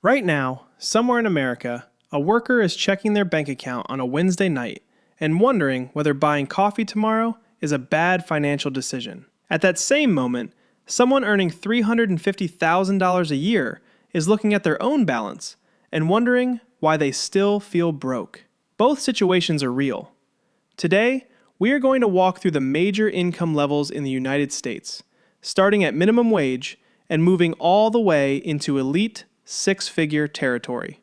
Right now, somewhere in America, a worker is checking their bank account on a Wednesday night and wondering whether buying coffee tomorrow is a bad financial decision. At that same moment, someone earning $350,000 a year is looking at their own balance and wondering why they still feel broke. Both situations are real. Today, we are going to walk through the major income levels in the United States, starting at minimum wage and moving all the way into elite six-figure territory.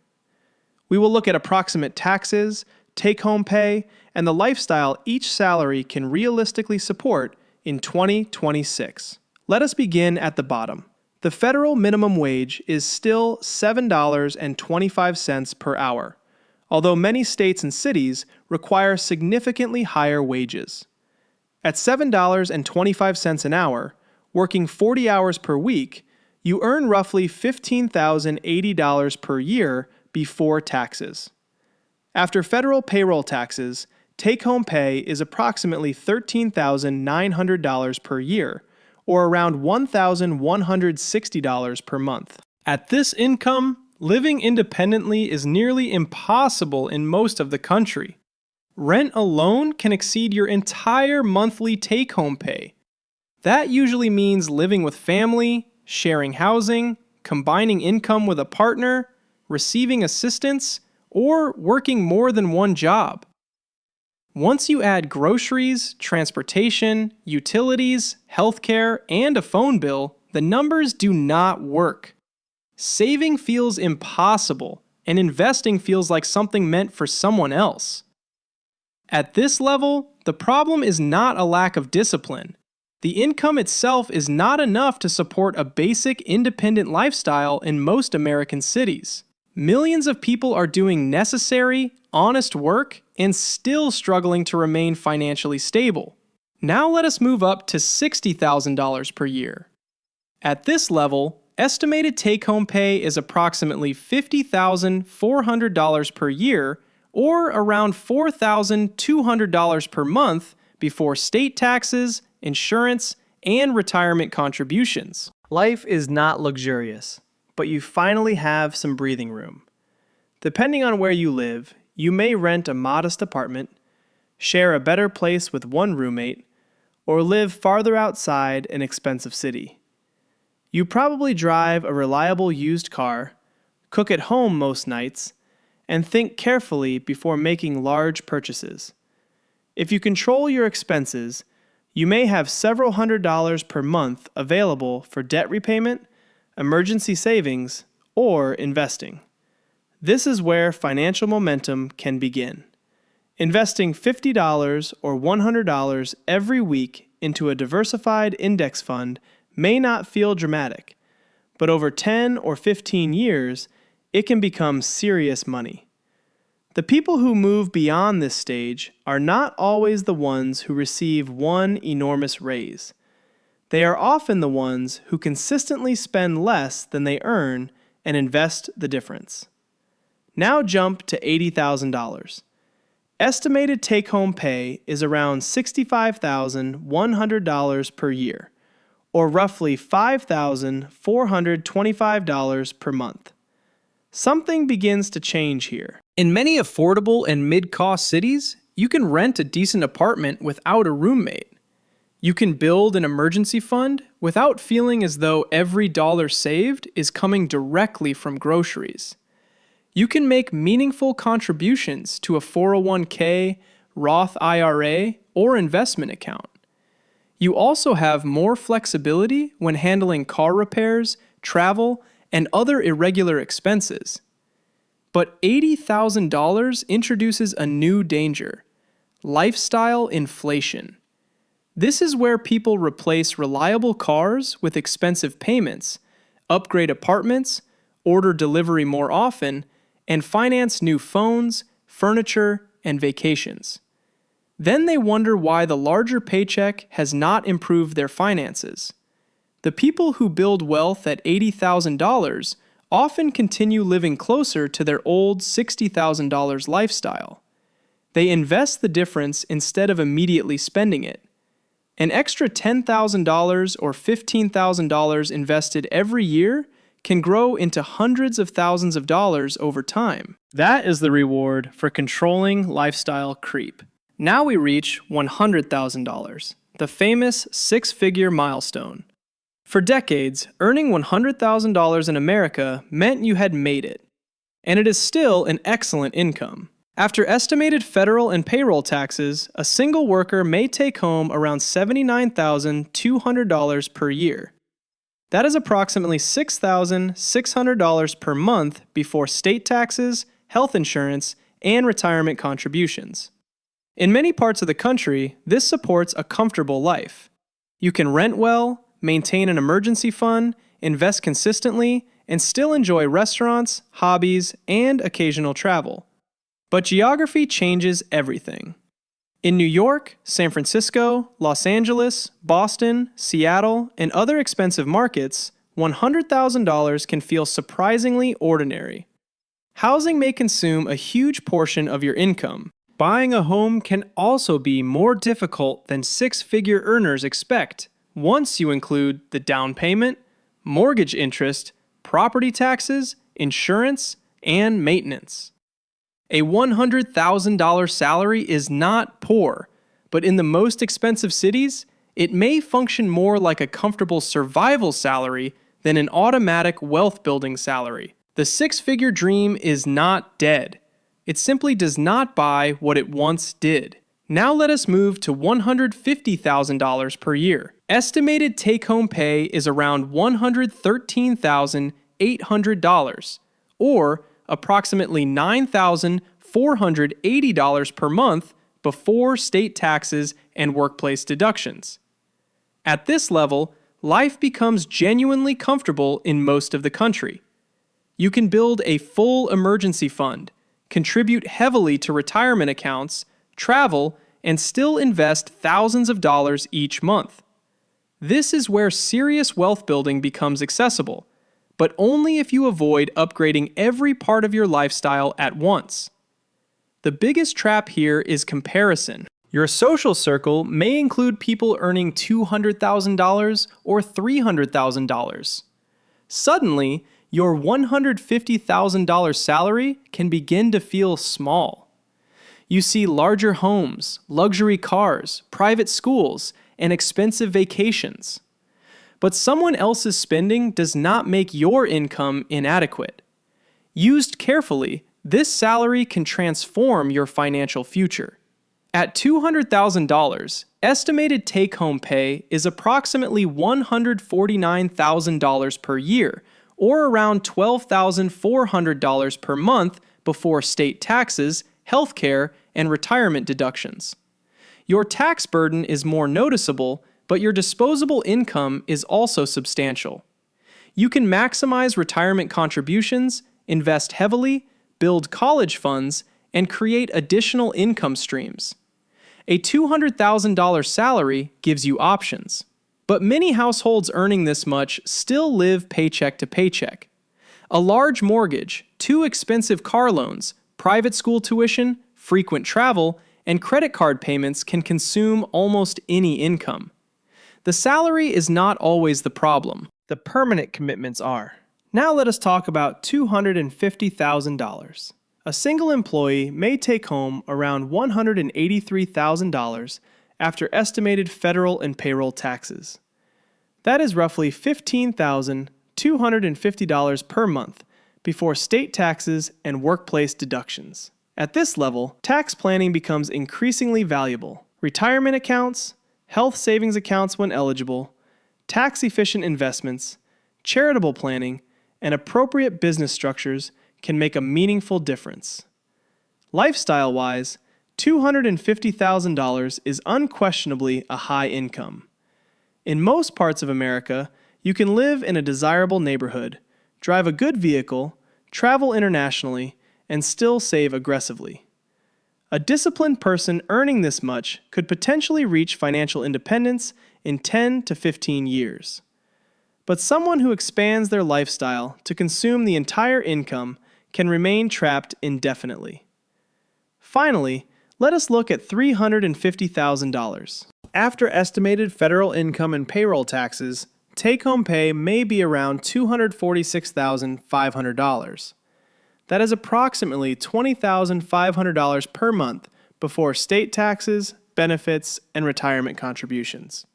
We will look at approximate taxes, take-home pay, and the lifestyle each salary can realistically support in 2026. Let us begin at the bottom. The federal minimum wage is still $7.25 per hour, although many states and cities require significantly higher wages. At $7.25 an hour, working 40 hours per week, you earn roughly $15,080 per year before taxes. After federal payroll taxes, take-home pay is approximately $13,900 per year, or around $1,160 per month. At this income, living independently is nearly impossible in most of the country. Rent alone can exceed your entire monthly take-home pay. That usually means living with family, sharing housing, combining income with a partner, receiving assistance, or working more than one job. Once you add groceries, transportation, utilities, healthcare, and a phone bill, the numbers do not work. Saving feels impossible, and investing feels like something meant for someone else. At this level, the problem is not a lack of discipline. The income itself is not enough to support a basic independent lifestyle in most American cities. Millions of people are doing necessary, honest work and still struggling to remain financially stable. Now let us move up to $60,000 per year. At this level, estimated take-home pay is approximately $50,400 per year, or around $4,200 per month before state taxes, insurance, and retirement contributions. Life is not luxurious, but you finally have some breathing room. Depending on where you live, you may rent a modest apartment, share a better place with one roommate, or live farther outside an expensive city. You probably drive a reliable used car, cook at home most nights, and think carefully before making large purchases. If you control your expenses, you may have several $100s per month available for debt repayment, emergency savings, or investing. This is where financial momentum can begin. Investing $50 or $100 every week into a diversified index fund may not feel dramatic, but over 10 or 15 years, it can become serious money. The people who move beyond this stage are not always the ones who receive one enormous raise. They are often the ones who consistently spend less than they earn and invest the difference. Now jump to $80,000. Estimated take-home pay is around $65,100 per year, or roughly $5,425 per month. Something begins to change here. In many affordable and mid-cost cities, you can rent a decent apartment without a roommate. You can build an emergency fund without feeling as though every dollar saved is coming directly from groceries. You can make meaningful contributions to a 401k, Roth IRA, or investment account. You also have more flexibility when handling car repairs, travel, and other irregular expenses. But $80,000 introduces a new danger: lifestyle inflation. This is where people replace reliable cars with expensive payments, upgrade apartments, order delivery more often, and finance new phones, furniture, and vacations. Then they wonder why the larger paycheck has not improved their finances. The people who build wealth at $80,000 often continue living closer to their old $60,000 lifestyle. They invest the difference instead of immediately spending it. An extra $10,000 or $15,000 invested every year can grow into hundreds of thousands of dollars over time. That is the reward for controlling lifestyle creep. Now we reach $100,000, the famous six-figure milestone. For decades, earning $100,000 in America meant you had made it. And it is still an excellent income. After estimated federal and payroll taxes, a single worker may take home around $79,200 per year. That is approximately $6,600 per month before state taxes, health insurance, and retirement contributions. In many parts of the country, this supports a comfortable life. You can rent well, maintain an emergency fund, invest consistently, and still enjoy restaurants, hobbies, and occasional travel. But geography changes everything. In New York, San Francisco, Los Angeles, Boston, Seattle, and other expensive markets, $100,000 can feel surprisingly ordinary. Housing may consume a huge portion of your income. Buying a home can also be more difficult than six-figure earners expect once you include the down payment, mortgage interest, property taxes, insurance, and maintenance. A $100,000 salary is not poor, but in the most expensive cities, it may function more like a comfortable survival salary than an automatic wealth-building salary. The six-figure dream is not dead. It simply does not buy what it once did. Now let us move to $150,000 per year. Estimated take-home pay is around $113,800, or approximately $9,480 per month before state taxes and workplace deductions. At this level, life becomes genuinely comfortable in most of the country. You can build a full emergency fund, contribute heavily to retirement accounts, travel, and still invest thousands of dollars each month. This is where serious wealth building becomes accessible, but only if you avoid upgrading every part of your lifestyle at once. The biggest trap here is comparison. Your social circle may include people earning $200,000 or $300,000. Suddenly, your $150,000 salary can begin to feel small. You see larger homes, luxury cars, private schools, and expensive vacations. But someone else's spending does not make your income inadequate. Used carefully, this salary can transform your financial future. At $200,000, estimated take-home pay is approximately $149,000 per year, or around $12,400 per month before state taxes, healthcare, and retirement deductions. Your tax burden is more noticeable, but your disposable income is also substantial. You can maximize retirement contributions, invest heavily, build college funds, and create additional income streams. A $200,000 salary gives you options. But many households earning this much still live paycheck to paycheck. A large mortgage, 2 expensive car loans, private school tuition, frequent travel, and credit card payments can consume almost any income. The salary is not always the problem. The permanent commitments are. Now let us talk about $250,000. A single employee may take home around $183,000 after estimated federal and payroll taxes. That is roughly $15,250 per month before state taxes and workplace deductions. At this level, tax planning becomes increasingly valuable. Retirement accounts, health savings accounts when eligible, tax-efficient investments, charitable planning, and appropriate business structures can make a meaningful difference. Lifestyle-wise, $250,000 is unquestionably a high income. In most parts of America, you can live in a desirable neighborhood, drive a good vehicle, travel internationally, and still save aggressively. A disciplined person earning this much could potentially reach financial independence in 10 to 15 years. But someone who expands their lifestyle to consume the entire income can remain trapped indefinitely. Finally, let us look at $350,000. After estimated federal income and payroll taxes, take-home pay may be around $246,500. That is approximately $20,500 per month before state taxes, benefits, and retirement contributions.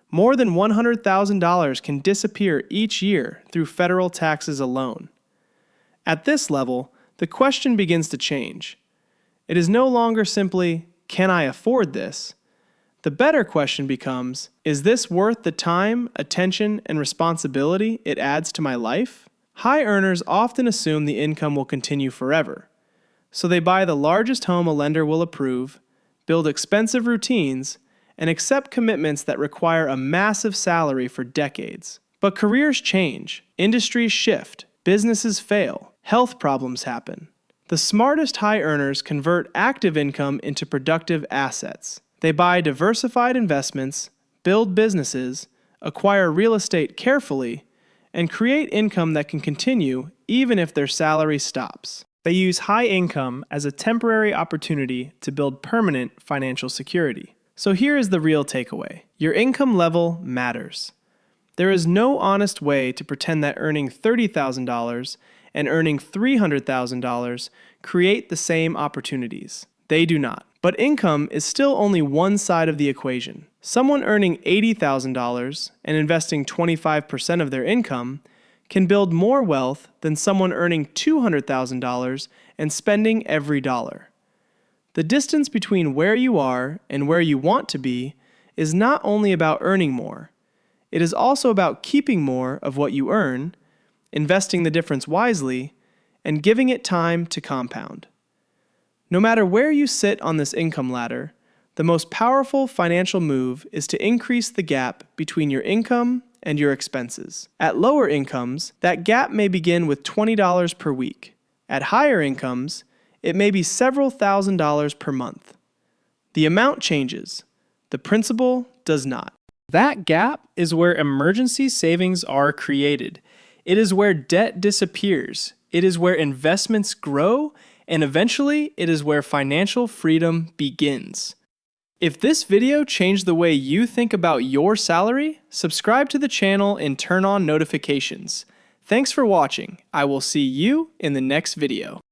More than $100,000 can disappear each year through federal taxes alone. At this level, the question begins to change. It is no longer simply, can I afford this? The better question becomes, is this worth the time, attention, and responsibility it adds to my life? High earners often assume the income will continue forever, so they buy the largest home a lender will approve, build expensive routines, and accept commitments that require a massive salary for decades. But careers change, industries shift, businesses fail, health problems happen. The smartest high earners convert active income into productive assets. They buy diversified investments, build businesses, acquire real estate carefully, and create income that can continue even if their salary stops. They use high income as a temporary opportunity to build permanent financial security. So here is the real takeaway. Your income level matters. There is no honest way to pretend that earning $30,000 and earning $300,000 create the same opportunities. They do not. But income is still only one side of the equation. Someone earning $80,000 and investing 25% of their income can build more wealth than someone earning $200,000 and spending every dollar. The distance between where you are and where you want to be is not only about earning more, it is also about keeping more of what you earn, investing the difference wisely, and giving it time to compound. No matter where you sit on this income ladder, the most powerful financial move is to increase the gap between your income and your expenses. At lower incomes, that gap may begin with $20 per week. At higher incomes, it may be several $1,000s per month. The amount changes. The principle does not. That gap is where emergency savings are created. It is where debt disappears. It is where investments grow, and eventually it is where financial freedom begins. If this video changed the way you think about your salary, subscribe to the channel and turn on notifications. Thanks for watching. I will see you in the next video.